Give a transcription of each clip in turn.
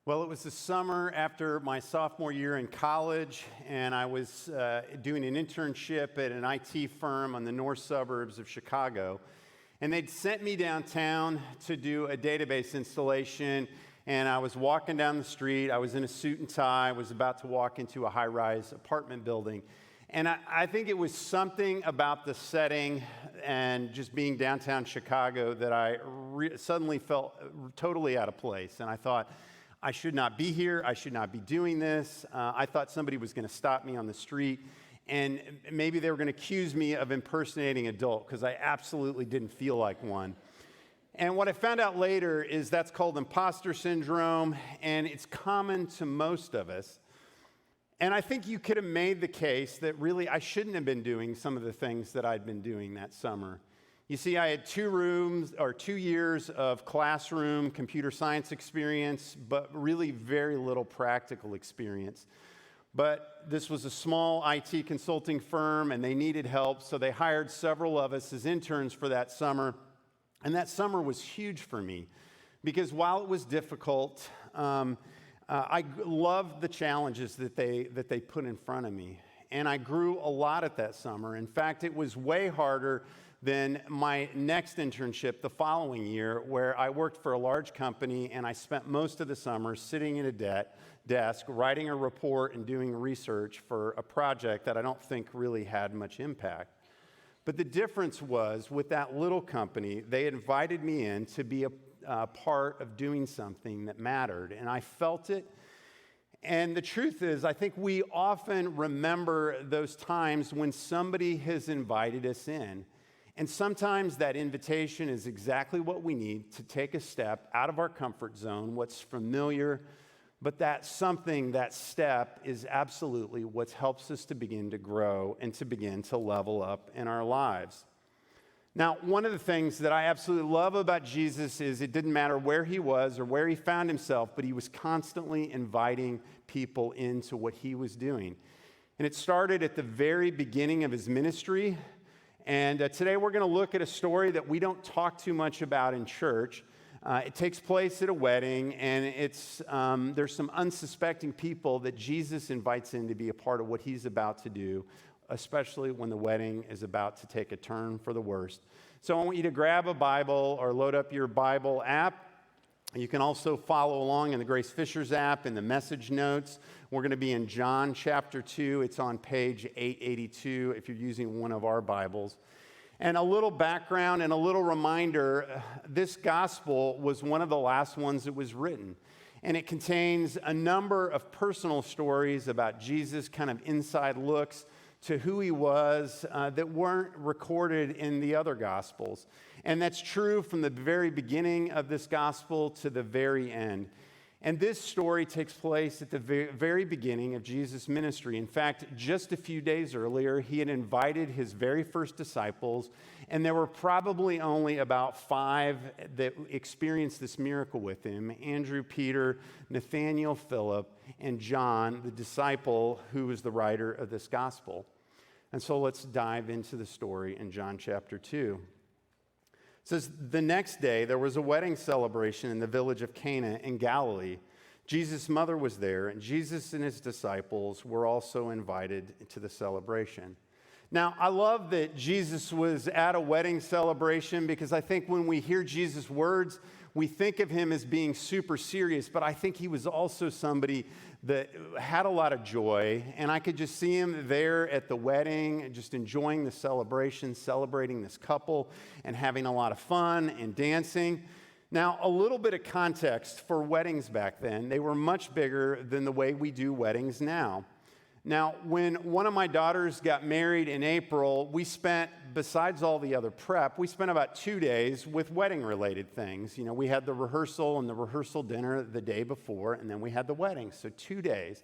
Well, it was the summer after my sophomore year in college, and I was doing an internship at an IT firm on the north suburbs of Chicago. And they'd sent me downtown to do a database installation, and I was walking down the street. I was in a suit and tie. I was about to walk into a high-rise apartment building. And I think it was something about the setting and just being downtown Chicago that I suddenly felt totally out of place. And I thought, I should not be here. I should not be doing this. I thought somebody was going to stop me on the street, and maybe they were going to accuse me of impersonating an adult because I absolutely didn't feel like one. And what I found out later is that's called imposter syndrome, and it's common to most of us. And I think you could have made the case that really I shouldn't have been doing some of the things that I'd been doing that summer. You see, I had 2 years of classroom computer science experience, but really very little practical experience. But this was a small IT consulting firm, and they needed help, so they hired several of us as interns for that summer. And that summer was huge for me, because while it was difficult, I loved the challenges that they put in front of me. And I grew a lot at that summer. In fact, it was way harder than my next internship the following year, where I worked for a large company and I spent most of the summer sitting at a desk, writing a report and doing research for a project that I don't think really had much impact. But the difference was, with that little company, they invited me in to be a part of doing something that mattered, and I felt it. And the truth is, I think we often remember those times when somebody has invited us in. And sometimes that invitation is exactly what we need to take a step out of our comfort zone, what's familiar, but that step is absolutely what helps us to begin to grow and to begin to level up in our lives. Now, one of the things that I absolutely love about Jesus is it didn't matter where he was or where he found himself, but he was constantly inviting people into what he was doing. And it started at the very beginning of his ministry. And today we're going to look at a story that we don't talk too much about in church. It takes place at a wedding, and there's some unsuspecting people that Jesus invites in to be a part of what he's about to do, especially when the wedding is about to take a turn for the worst. So I want you to grab a Bible or load up your Bible app. You can also follow along in the Grace Fishers app in the message notes. We're going to be in John chapter 2. It's on page 882 if you're using one of our Bibles. And a little background and a little reminder, this gospel was one of the last ones that was written. And it contains a number of personal stories about Jesus, kind of inside looks to who he was that weren't recorded in the other gospels. And that's true from the very beginning of this gospel to the very end. And this story takes place at the very beginning of Jesus' ministry. In fact, just a few days earlier, he had invited his very first disciples, and there were probably only about 5 that experienced this miracle with him: Andrew, Peter, Nathaniel, Philip, and John, the disciple who was the writer of this gospel. And so let's dive into the story in John chapter 2. It says, the next day there was a wedding celebration in the village of Cana in Galilee. Jesus' mother was there, and Jesus and his disciples were also invited to the celebration. Now, I love that Jesus was at a wedding celebration, because I think when we hear Jesus' words, we think of him as being super serious, but I think he was also somebody that had a lot of joy, and I could just see him there at the wedding, just enjoying the celebration, celebrating this couple, and having a lot of fun and dancing. Now, a little bit of context for weddings back then. They were much bigger than the way we do weddings now. Now, when one of my daughters got married in April, we spent, besides all the other prep, we spent about 2 days with wedding-related things. You know, we had the rehearsal and the rehearsal dinner the day before, and then we had the wedding, so 2 days.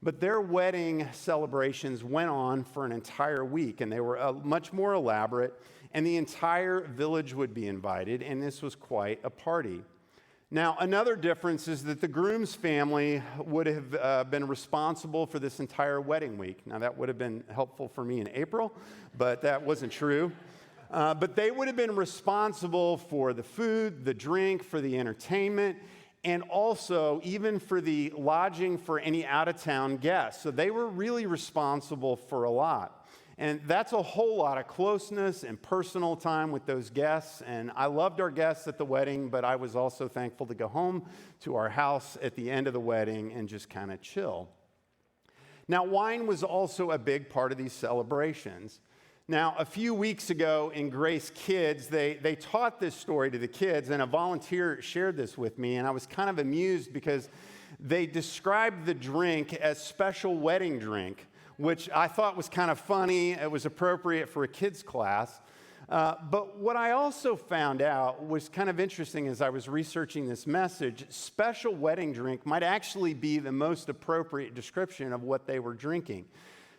But their wedding celebrations went on for an entire week, and they were much more elaborate, and the entire village would be invited, and this was quite a party. Now, another difference is that the groom's family would have been responsible for this entire wedding week. Now, that would have been helpful for me in April, but that wasn't true. But they would have been responsible for the food, the drink, for the entertainment, and also even for the lodging for any out-of-town guests. So they were really responsible for a lot. And that's a whole lot of closeness and personal time with those guests. And I loved our guests at the wedding, but I was also thankful to go home to our house at the end of the wedding and just kind of chill. Now, wine was also a big part of these celebrations. Now, a few weeks ago in Grace Kids, they taught this story to the kids, and a volunteer shared this with me, and I was kind of amused because they described the drink as special wedding drink, which I thought was kind of funny. It was appropriate for a kids class. But what I also found out was kind of interesting as I was researching this message. Special wedding drink might actually be the most appropriate description of what they were drinking.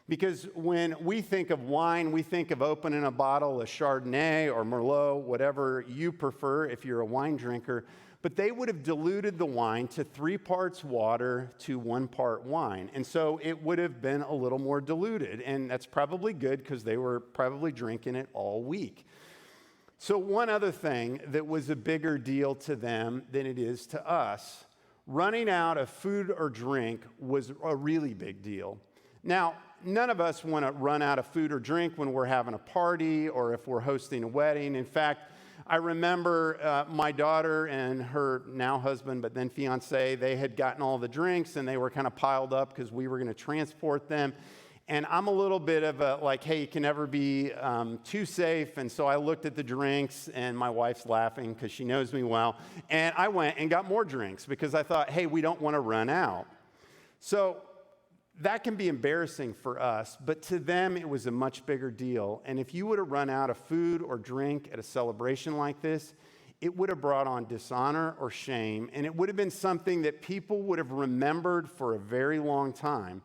Because when we think of wine, we think of opening a bottle of Chardonnay or Merlot, whatever you prefer if you're a wine drinker. But they would have diluted the wine to 3 parts water to 1 part wine. And so it would have been a little more diluted. And that's probably good because they were probably drinking it all week. So one other thing that was a bigger deal to them than it is to us, running out of food or drink was a really big deal. Now, none of us want to run out of food or drink when we're having a party or if we're hosting a wedding. In fact, I remember my daughter and her now husband, but then fiance, they had gotten all the drinks and they were kind of piled up because we were going to transport them. And I'm a little bit of a like, hey, you can never be too safe. And so I looked at the drinks and my wife's laughing because she knows me well. And I went and got more drinks because I thought, hey, we don't want to run out. So that can be embarrassing for us, but to them, it was a much bigger deal. And if you would have run out of food or drink at a celebration like this, it would have brought on dishonor or shame, and it would have been something that people would have remembered for a very long time.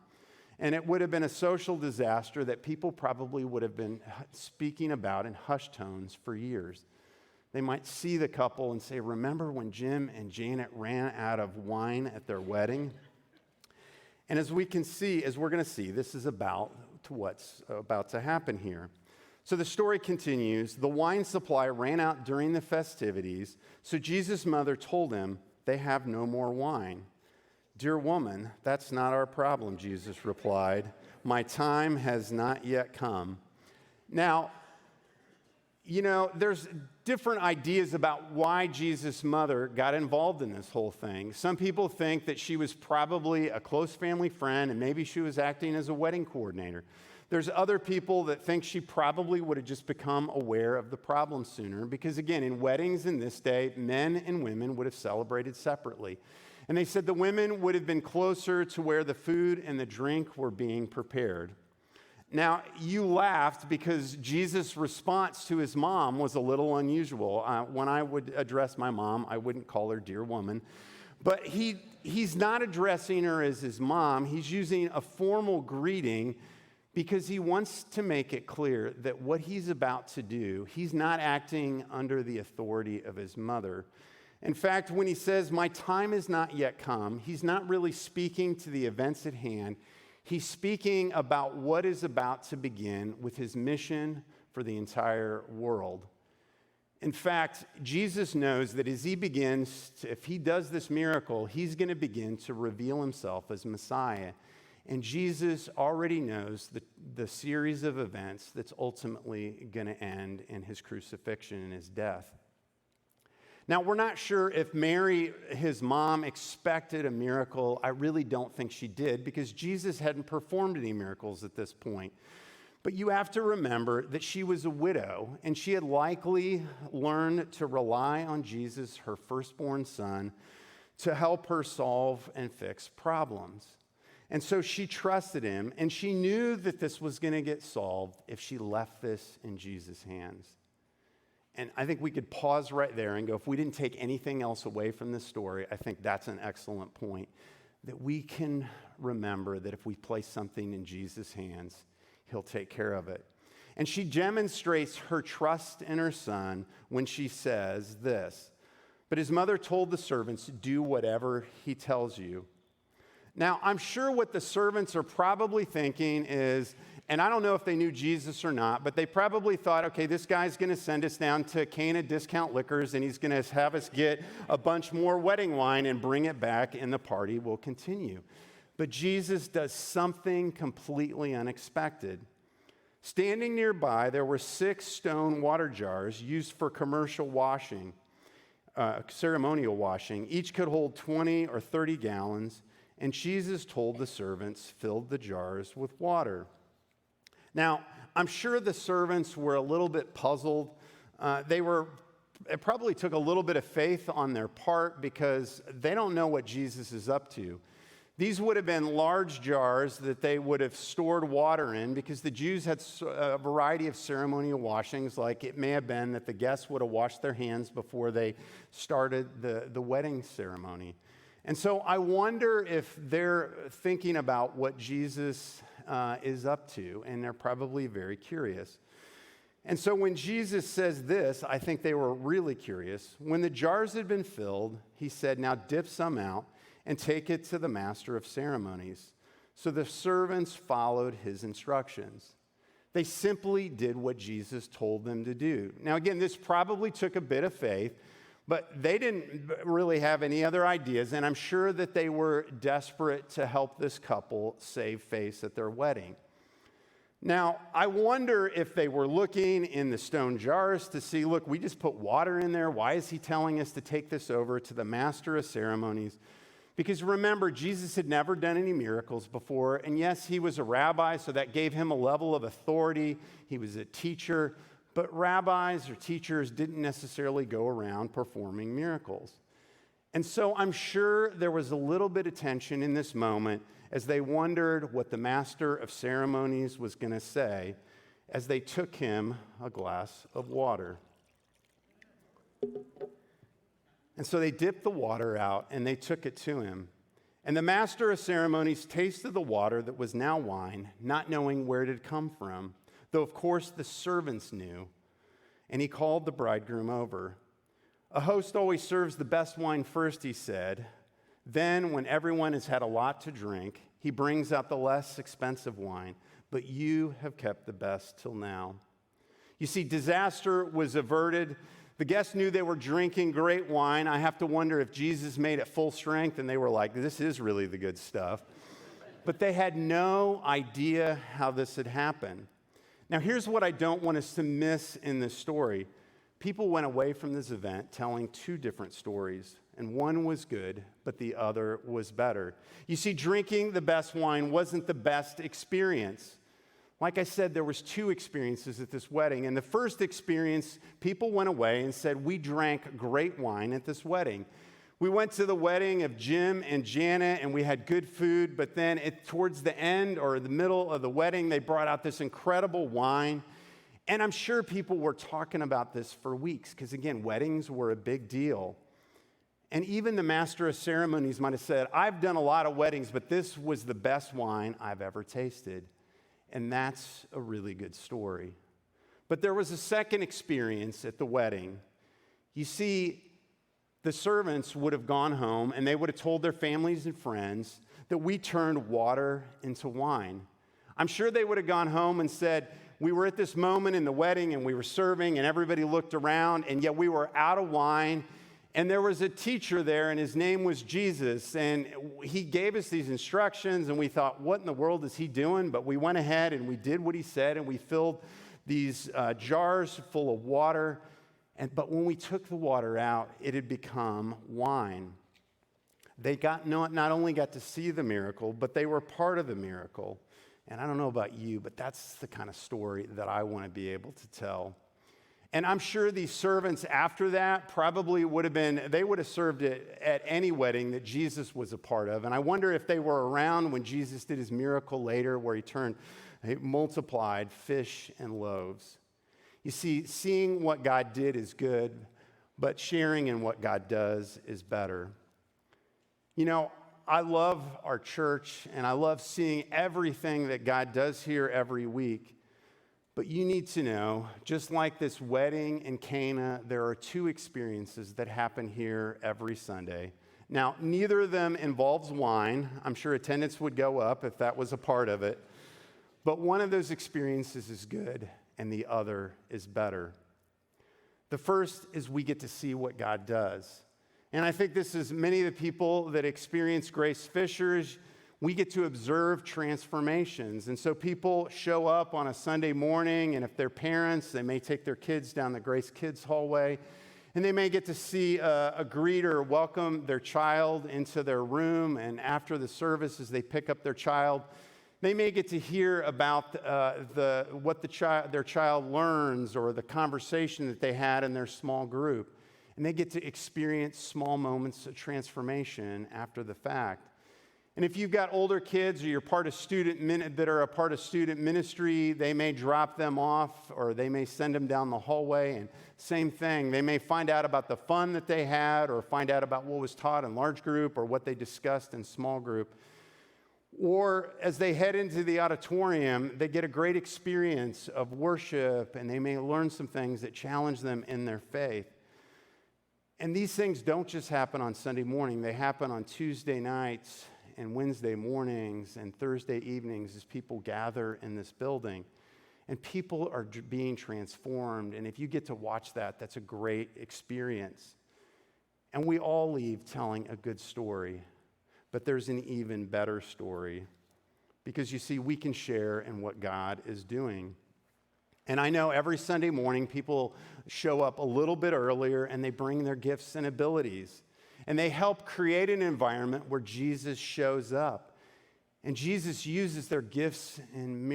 And it would have been a social disaster that people probably would have been speaking about in hushed tones for years. They might see the couple and say, remember when Jim and Janet ran out of wine at their wedding? And as we can see, as we're going to see, this is about to what's about to happen here. So the story continues. The wine supply ran out during the festivities, so Jesus' mother told him, they have no more wine. Dear woman, that's not our problem, Jesus replied. My time has not yet come. Now, you know, there's different ideas about why Jesus' mother got involved in this whole thing. Some people think that she was probably a close family friend and maybe she was acting as a wedding coordinator. There's other people that think she probably would have just become aware of the problem sooner because, again, in weddings in this day, men and women would have celebrated separately. And they said the women would have been closer to where the food and the drink were being prepared. Now, you laughed because Jesus' response to his mom was a little unusual. When I would address my mom, I wouldn't call her dear woman. But he's not addressing her as his mom. He's using a formal greeting because he wants to make it clear that what he's about to do, he's not acting under the authority of his mother. In fact, when he says, my time has not yet come, he's not really speaking to the events at hand. He's speaking about what is about to begin with his mission for the entire world. In fact, Jesus knows that as he begins, if he does this miracle, he's going to begin to reveal himself as Messiah. And Jesus already knows the series of events that's ultimately going to end in his crucifixion and his death. Now, we're not sure if Mary, his mom, expected a miracle. I really don't think she did because Jesus hadn't performed any miracles at this point. But you have to remember that she was a widow, and she had likely learned to rely on Jesus, her firstborn son, to help her solve and fix problems. And so she trusted him, and she knew that this was going to get solved if she left this in Jesus' hands. And I think we could pause right there and go, if we didn't take anything else away from this story, I think that's an excellent point, that we can remember that if we place something in Jesus' hands, he'll take care of it. And she demonstrates her trust in her son when she says this, but his mother told the servants, do whatever he tells you. Now, I'm sure what the servants are probably thinking is, And I don't know if they knew Jesus or not, but they probably thought, okay, this guy's going to send us down to Cana Discount Liquors, and he's going to have us get a bunch more wedding wine and bring it back, and the party will continue. But Jesus does something completely unexpected. Standing nearby, there were 6 stone water jars used for commercial washing, ceremonial washing. Each could hold 20 or 30 gallons, and Jesus told the servants, filled the jars with water. Now, I'm sure the servants were a little bit puzzled. It probably took a little bit of faith on their part because they don't know what Jesus is up to. These would have been large jars that they would have stored water in because the Jews had a variety of ceremonial washings, like it may have been that the guests would have washed their hands before they started the wedding ceremony. And so I wonder if they're thinking about what Jesus is up to, and they're probably very curious. And so when Jesus says this, I think they were really curious. When the jars had been filled, he said, now dip some out and take it to the master of ceremonies. So the servants followed his instructions. They simply did what Jesus told them to do. Now again, this probably took a bit of faith, but they didn't really have any other ideas, and I'm sure that they were desperate to help this couple save face at their wedding. Now, I wonder if they were looking in the stone jars to see, look, we just put water in there. Why is he telling us to take this over to the master of ceremonies? Because remember, Jesus had never done any miracles before, and yes, he was a rabbi, so that gave him a level of authority. He was a teacher. But rabbis or teachers didn't necessarily go around performing miracles. And so I'm sure there was a little bit of tension in this moment as they wondered what the master of ceremonies was going to say as they took him a glass of water. And so they dipped the water out and they took it to him. And the master of ceremonies tasted the water that was now wine, not knowing where it had come from. Though, of course, the servants knew, and he called the bridegroom over. A host always serves the best wine first, he said. Then, when everyone has had a lot to drink, he brings out the less expensive wine. But you have kept the best till now. You see, disaster was averted. The guests knew they were drinking great wine. I have to wonder if Jesus made it full strength, and they were like, this is really the good stuff. But they had no idea how this had happened. Now, here's what I don't want us to miss in this story. People went away from this event telling 2 different stories, and one was good, but the other was better. You see, drinking the best wine wasn't the best experience. Like I said, there was 2 experiences at this wedding, and the first experience, people went away and said, we drank great wine at this wedding. We went to the wedding of Jim and Janet, and we had good food, but then towards the end or the middle of the wedding, they brought out this incredible wine. And I'm sure people were talking about this for weeks, because again, weddings were a big deal. And even the master of ceremonies might have said, I've done a lot of weddings, but this was the best wine I've ever tasted. And that's a really good story. But there was a second experience at the wedding. You see, the servants would have gone home and they would have told their families and friends that we turned water into wine. I'm sure they would have gone home and said, we were at this moment in the wedding and we were serving and everybody looked around and yet we were out of wine. And there was a teacher there and his name was Jesus. And he gave us these instructions and we thought, what in the world is he doing? But we went ahead and we did what he said and we filled these jars full of water. But when we took the water out, it had become wine. They not only got to see the miracle, but they were part of the miracle. And I don't know about you, but that's the kind of story that I want to be able to tell. And I'm sure these servants after that probably would have served it at any wedding that Jesus was a part of. And I wonder if they were around when Jesus did his miracle later where he multiplied fish and loaves. You see, seeing what God did is good, but sharing in what God does is better. You know, I love our church, and I love seeing everything that God does here every week. But you need to know, just like this wedding in Cana, there are 2 experiences that happen here every Sunday. Now, neither of them involves wine. I'm sure attendance would go up if that was a part of it. But one of those experiences is good and the other is better. The first is we get to see what God does. And I think this is many of the people that experience Grace Fishers, we get to observe transformations. And so people show up on a Sunday morning, and if they're parents, they may take their kids down the Grace Kids hallway, and they may get to see a greeter welcome their child into their room. And after the service, as they pick up their child, they may get to hear about what their child learns or the conversation that they had in their small group. And they get to experience small moments of transformation after the fact. And if you've got older kids or you're part of that are a part of student ministry, they may drop them off or they may send them down the hallway. And same thing, they may find out about the fun that they had or find out about what was taught in large group or what they discussed in small group. Or as they head into the auditorium, they get a great experience of worship and they may learn some things that challenge them in their faith. And these things don't just happen on Sunday morning. They happen on Tuesday nights and Wednesday mornings and Thursday evenings as people gather in this building. And people are being transformed. And if you get to watch that, that's a great experience. And we all leave telling a good story. But there's an even better story. Because you see, we can share in what God is doing. And I know every Sunday morning people show up a little bit earlier and they bring their gifts and abilities. And they help create an environment where Jesus shows up. And Jesus uses their gifts and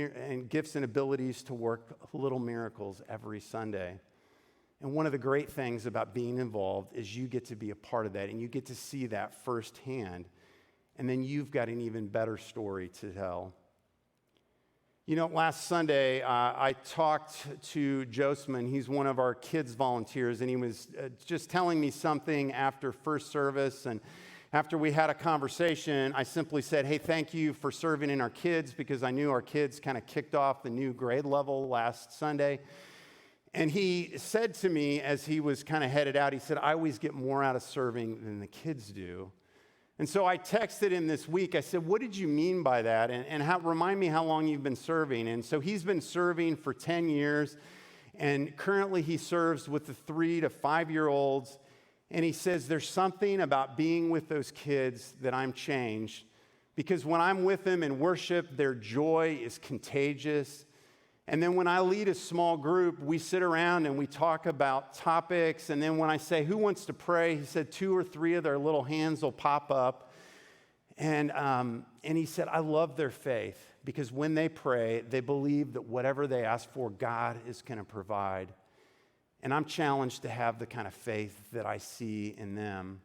abilities to work little miracles every Sunday. And one of the great things about being involved is you get to be a part of that and you get to see that firsthand. And then you've got an even better story to tell. You know, last Sunday, I talked to Josman. He's one of our kids volunteers, and he was just telling me something after first service. And after we had a conversation, I simply said, hey, thank you for serving in our kids, because I knew our kids kind of kicked off the new grade level last Sunday. And he said to me as he was kind of headed out, he said, I always get more out of serving than the kids do. And so I texted him this week. I said, what did you mean by that? And remind me how long you've been serving. And so he's been serving for 10 years. And currently he serves with the 3 to 5-year-olds. And he says, there's something about being with those kids that I'm changed. Because when I'm with them in worship, their joy is contagious. And then when I lead a small group, we sit around and we talk about topics. And then when I say, who wants to pray? He said 2 or 3 of their little hands will pop up. And he said, I love their faith, because when they pray, they believe that whatever they ask for, God is going to provide. And I'm challenged to have the kind of faith that I see in them.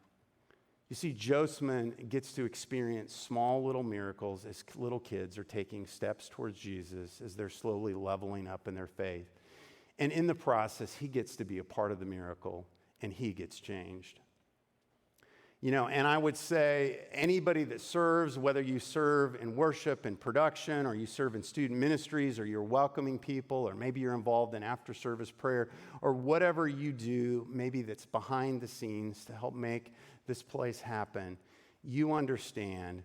You see, Josman gets to experience small little miracles as little kids are taking steps towards Jesus, as they're slowly leveling up in their faith. And in the process, he gets to be a part of the miracle, and he gets changed. You know, and I would say anybody that serves, whether you serve in worship and production, or you serve in student ministries, or you're welcoming people, or maybe you're involved in after-service prayer, or whatever you do, maybe that's behind the scenes to help make this place happen, you understand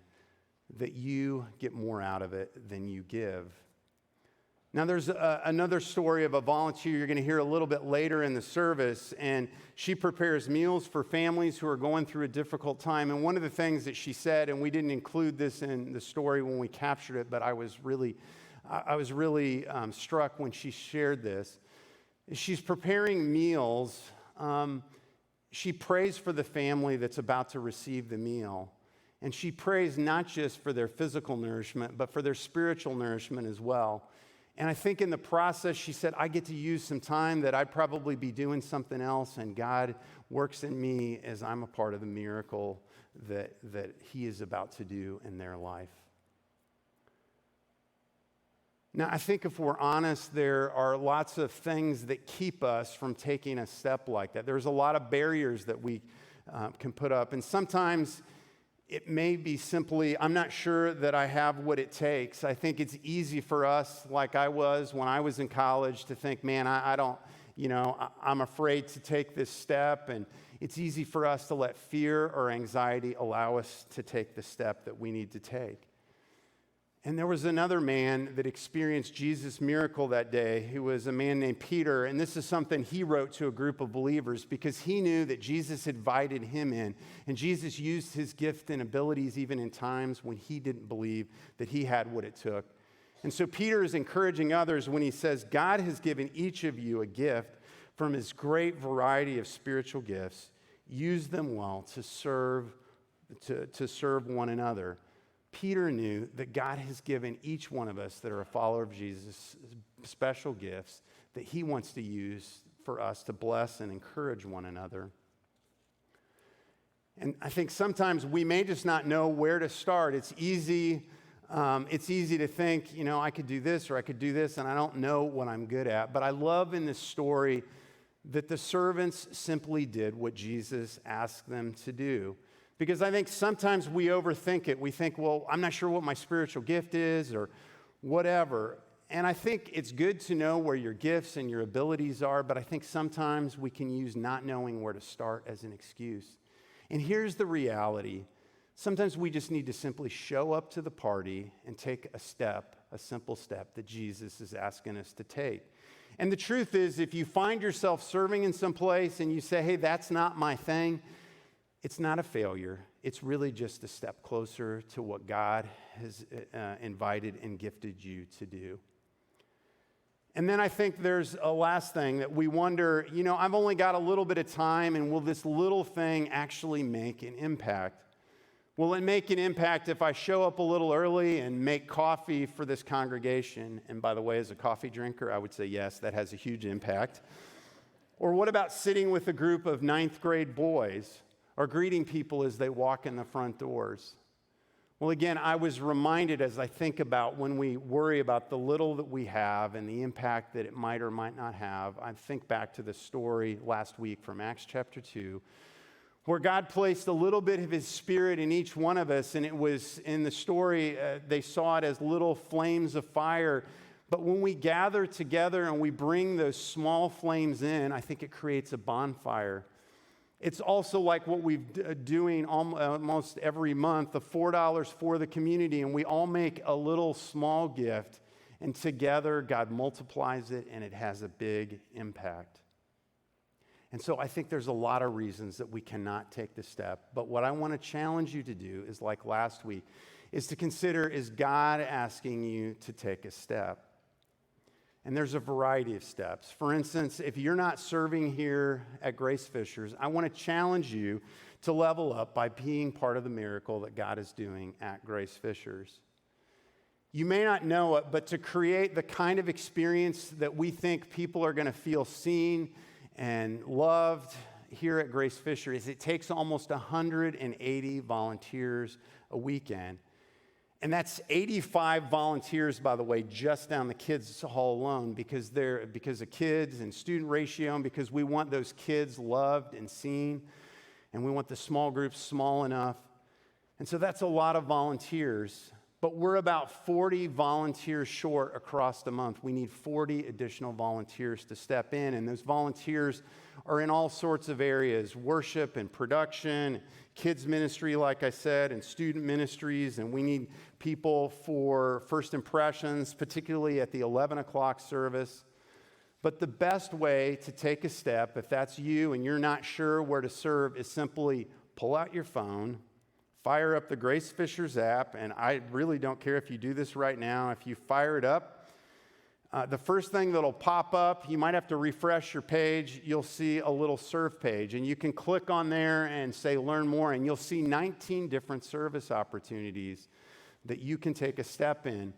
that you get more out of it than you give. Now, there's another story of a volunteer you're going to hear a little bit later in the service, and she prepares meals for families who are going through a difficult time. And one of the things that she said, and we didn't include this in the story when we captured it, but I was really struck when she shared this. She's preparing meals. She prays for the family that's about to receive the meal. And she prays not just for their physical nourishment, but for their spiritual nourishment as well. And I think in the process, she said, I get to use some time that I'd probably be doing something else, and God works in me as I'm a part of the miracle that he is about to do in their life. Now, I think if we're honest, there are lots of things that keep us from taking a step like that. There's a lot of barriers that we can put up. And sometimes it may be simply, I'm not sure that I have what it takes. I think it's easy for us, like I was when I was in college, to think, man, I don't, I'm afraid to take this step. And it's easy for us to let fear or anxiety allow us to take the step that we need to take. And there was another man that experienced Jesus' miracle that day, who was a man named Peter. And this is something he wrote to a group of believers because he knew that Jesus invited him in. And Jesus used his gift and abilities even in times when he didn't believe that he had what it took. And so Peter is encouraging others when he says, God has given each of you a gift from his great variety of spiritual gifts. Use them well to serve one another. Peter knew that God has given each one of us that are a follower of Jesus special gifts that he wants to use for us to bless and encourage one another. And I think sometimes we may just not know where to start. It's easy to think, I could do this or I could do this, and I don't know what I'm good at. But I love in this story that the servants simply did what Jesus asked them to do. Because I think sometimes we overthink it. We think, well, I'm not sure what my spiritual gift is or whatever. And I think it's good to know where your gifts and your abilities are, but I think sometimes we can use not knowing where to start as an excuse. And here's the reality. Sometimes we just need to simply show up to the party and take a simple step that Jesus is asking us to take. And the truth is, if you find yourself serving in some place and you say, hey, that's not my thing, it's not a failure. It's really just a step closer to what God has invited and gifted you to do. And then I think there's a last thing that we wonder, I've only got a little bit of time, and will this little thing actually make an impact? Will it make an impact if I show up a little early and make coffee for this congregation? And by the way, as a coffee drinker, I would say yes, that has a huge impact. Or what about sitting with a group of 9th grade boys? Or greeting people as they walk in the front doors? Well, again, I was reminded as I think about when we worry about the little that we have and the impact that it might or might not have, I think back to the story last week from Acts chapter 2, where God placed a little bit of his Spirit in each one of us, and it was in the story, they saw it as little flames of fire. But when we gather together and we bring those small flames in, I think it creates a bonfire. It's also like what we're doing almost every month, the $4 for the community, and we all make a little small gift, and together God multiplies it, and it has a big impact. And so I think there's a lot of reasons that we cannot take the step, but what I want to challenge you to do is, like last week, is to consider, is God asking you to take a step? And there's a variety of steps. For instance, if you're not serving here at Grace Fishers, I want to challenge you to level up by being part of the miracle that God is doing at Grace Fishers. You may not know it, but to create the kind of experience that we think people are going to feel seen and loved here at Grace Fishers, it takes almost 180 volunteers a weekend. And that's 85 volunteers, by the way, just down the kids' hall alone, because of kids and student ratio, and because we want those kids loved and seen, and we want the small groups small enough. And so that's a lot of volunteers, but we're about 40 volunteers short across the month. We need 40 additional volunteers to step in, and those volunteers are in all sorts of areas: worship and production, kids ministry, like I said, and student ministries, and we need people for first impressions, particularly at the 11 o'clock service. But the best way to take a step, if that's you and you're not sure where to serve, is simply pull out your phone, fire up the Grace Fishers app, and I really don't care if you do this right now. If you fire it up, the first thing that'll pop up, you might have to refresh your page, you'll see a little serve page, and you can click on there and say learn more, and you'll see 19 different service opportunities that you can take a step in.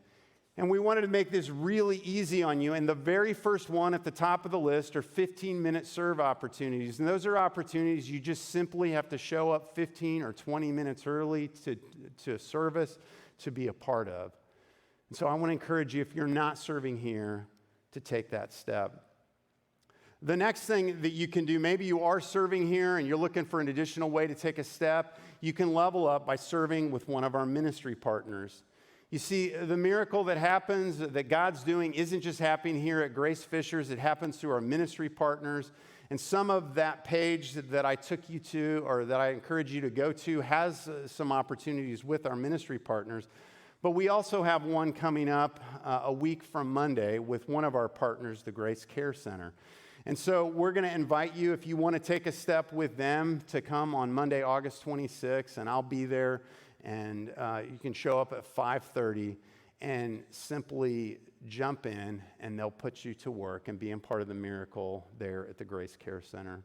And we wanted to make this really easy on you, and the very first one at the top of the list are 15-minute serve opportunities, and those are opportunities you just simply have to show up 15 or 20 minutes early to a service to be a part of. And so I want to encourage you, if you're not serving here, to take that step. The next thing that you can do, maybe you are serving here and you're looking for an additional way to take a step, you can level up by serving with one of our ministry partners. You see, the miracle that happens, that God's doing, isn't just happening here at Grace Fishers. It happens through our ministry partners. And some of that page that I took you to, or that I encourage you to go to, has some opportunities with our ministry partners. But we also have one coming up a week from Monday with one of our partners, the Grace Care Center. And so we're going to invite you, if you want to take a step with them, to come on Monday, August 26th, and I'll be there. And you can show up at 5:30 and simply jump in, and they'll put you to work and being part of the miracle there at the Grace Care Center.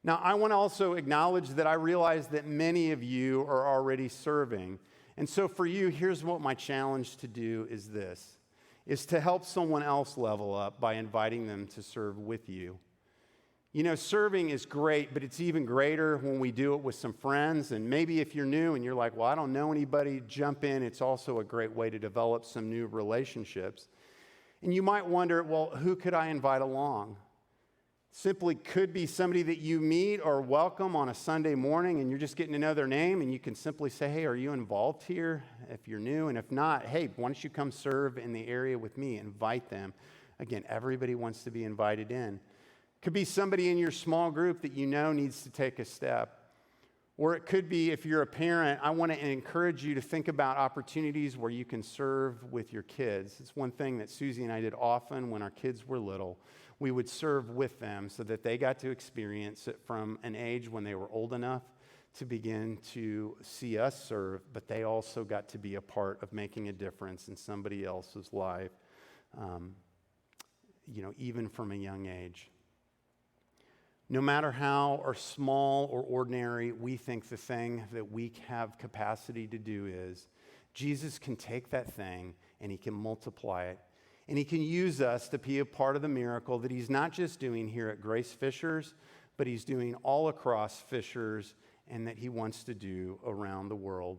Now, I want to also acknowledge that I realize that many of you are already serving. And so for you, here's what my challenge to do is to help someone else level up by inviting them to serve with you. You know, serving is great, but it's even greater when we do it with some friends. And maybe if you're new and you're like, well, I don't know anybody, jump in. It's also a great way to develop some new relationships. And you might wonder, well, who could I invite along? Simply could be somebody that you meet or welcome on a Sunday morning and you're just getting to know their name, and you can simply say, hey, are you involved here if you're new? And if not, hey, why don't you come serve in the area with me? Invite them. Again, everybody wants to be invited in. Could be somebody in your small group that you know needs to take a step. Or it could be, if you're a parent, I want to encourage you to think about opportunities where you can serve with your kids. It's one thing that Susie and I did often when our kids were little. We would serve with them so that they got to experience it from an age when they were old enough to begin to see us serve, but they also got to be a part of making a difference in somebody else's life, even from a young age. No matter how or small or ordinary we think the thing that we have capacity to do is, Jesus can take that thing and he can multiply it. And he can use us to be a part of the miracle that he's not just doing here at Grace Fishers, but he's doing all across Fishers, and that he wants to do around the world.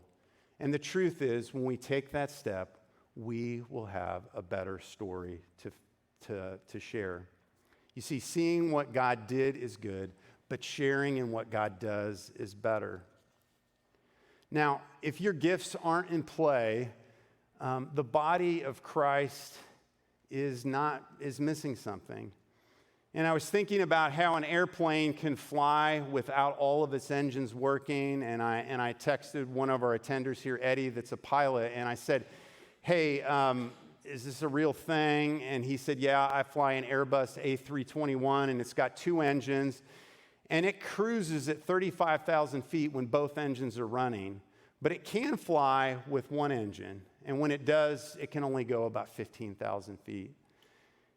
And the truth is, when we take that step, we will have a better story to share. You see, seeing what God did is good, but sharing in what God does is better. Now, if your gifts aren't in play, the body of Christ is missing something. And I was thinking about how an airplane can fly without all of its engines working, and I texted one of our attenders here, Eddie, that's a pilot, and I said, hey, is this a real thing? And he said, yeah, I fly an Airbus A321, and it's got 2 engines, and it cruises at 35,000 feet when both engines are running, but it can fly with 1 engine. And when it does, it can only go about 15,000 feet.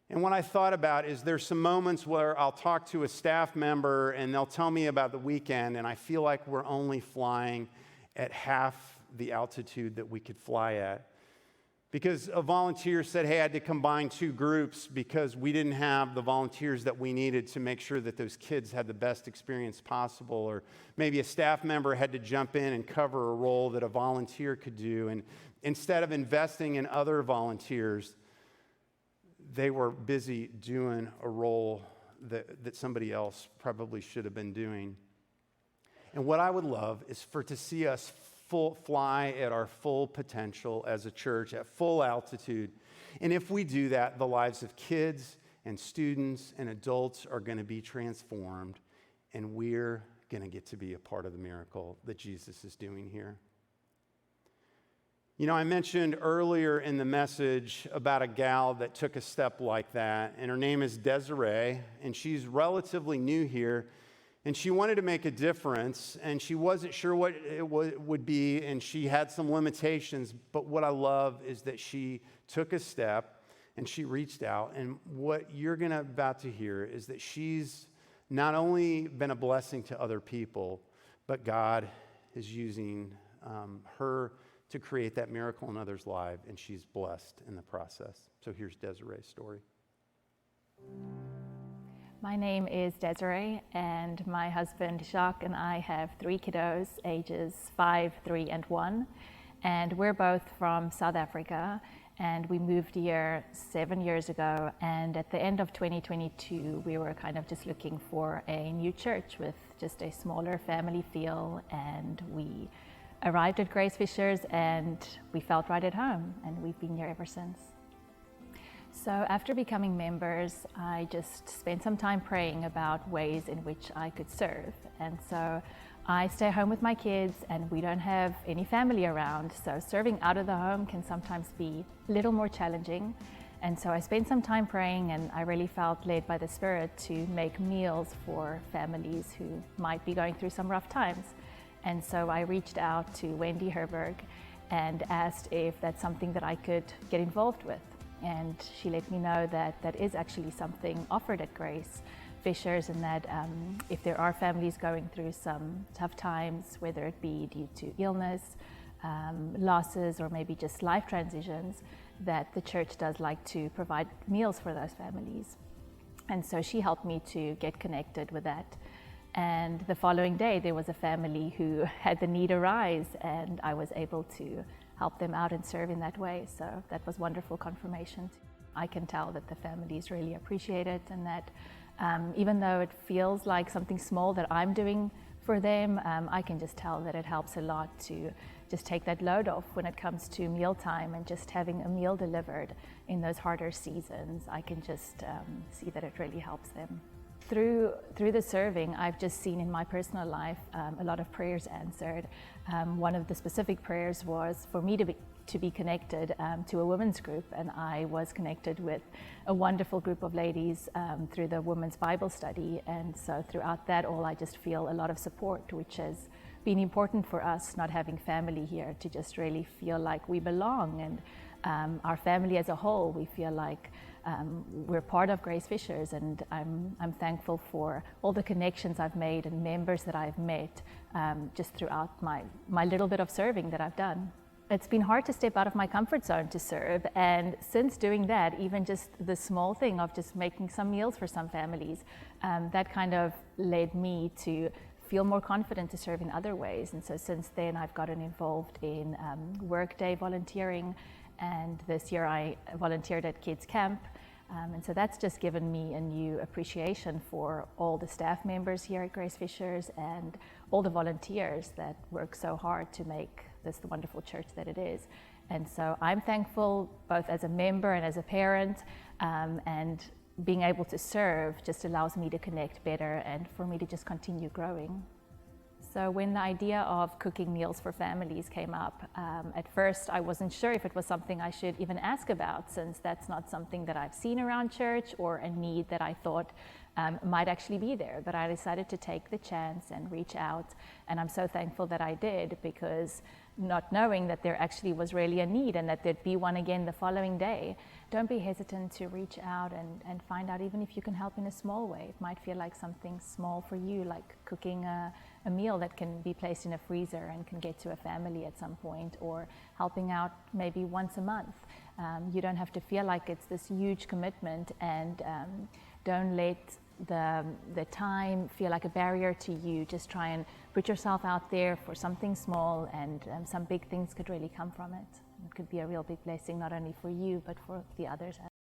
And what I thought about is there's some moments where I'll talk to a staff member and they'll tell me about the weekend, and I feel like we're only flying at half the altitude that we could fly at. Because a volunteer said, hey, I had to combine 2 groups because we didn't have the volunteers that we needed to make sure that those kids had the best experience possible. Or maybe a staff member had to jump in and cover a role that a volunteer could do. And instead of investing in other volunteers, they were busy doing a role that somebody else probably should have been doing. And what I would love is to see us fly at our full potential as a church, at full altitude. And if we do that, the lives of kids and students and adults are going to be transformed, and we're going to get to be a part of the miracle that Jesus is doing here. You know, I mentioned earlier in the message about a gal that took a step like that, and her name is Desiree, and she's relatively new here. And she wanted to make a difference, and she wasn't sure what it would be, and she had some limitations. But what I love is that she took a step, and she reached out. And what you're about to hear is that she's not only been a blessing to other people, but God is using her to create that miracle in others' lives, and she's blessed in the process. So here's Desiree's story. My name is Desiree, and my husband Jacques and I have 3 kiddos, ages 5, 3, and 1. And we're both from South Africa, and we moved here 7 years ago. And at the end of 2022, we were kind of just looking for a new church with just a smaller family feel. And we arrived at Grace Fishers, and we felt right at home, and we've been here ever since. So after becoming members, I just spent some time praying about ways in which I could serve. And so I stay home with my kids and we don't have any family around, so serving out of the home can sometimes be a little more challenging. And so I spent some time praying, and I really felt led by the Spirit to make meals for families who might be going through some rough times. And so I reached out to Wendy Herberg and asked if that's something that I could get involved with. And she let me know that that is actually something offered at Grace Fishers, and that if there are families going through some tough times, whether it be due to illness, losses, or maybe just life transitions, that the church does like to provide meals for those families. And so she helped me to get connected with that. And the following day, there was a family who had the need arise, and I was able to help them out and serve in that way. So that was wonderful confirmation. I can tell that the families really appreciate it, and that even though it feels like something small that I'm doing for them, I can just tell that it helps a lot to just take that load off when it comes to mealtime and just having a meal delivered in those harder seasons. I can just see that it really helps them. Through the serving, I've just seen in my personal life a lot of prayers answered. One of the specific prayers was for me to be connected to a women's group, and I was connected with a wonderful group of ladies through the women's Bible study. And so throughout that all, I just feel a lot of support, which has been important for us, not having family here, to just really feel like we belong. And our family as a whole, we feel like we're part of Grace Fishers, and I'm thankful for all the connections I've made and members that I've met just throughout my little bit of serving that I've done. It's been hard to step out of my comfort zone to serve, and since doing that, even just the small thing of just making some meals for some families, that kind of led me to feel more confident to serve in other ways. And so since then, I've gotten involved in workday volunteering, and this year I volunteered at Kids Camp. And so that's just given me a new appreciation for all the staff members here at Grace Fishers and all the volunteers that work so hard to make this the wonderful church that it is. And so I'm thankful both as a member and as a parent, and being able to serve just allows me to connect better and for me to just continue growing. So when the idea of cooking meals for families came up, at first I wasn't sure if it was something I should even ask about, since that's not something that I've seen around church or a need that I thought might actually be there. But I decided to take the chance and reach out, and I'm so thankful that I did, because not knowing that there actually was really a need and that there'd be one again the following day, don't be hesitant to reach out and find out, even if you can help in a small way. It might feel like something small for you, like cooking a meal that can be placed in a freezer and can get to a family at some point, or helping out maybe once a month. You don't have to feel like it's this huge commitment, and don't let the time feel like a barrier to you. Just try and put yourself out there for something small, and some big things could really come from it. It could be a real big blessing, not only for you, but for the others.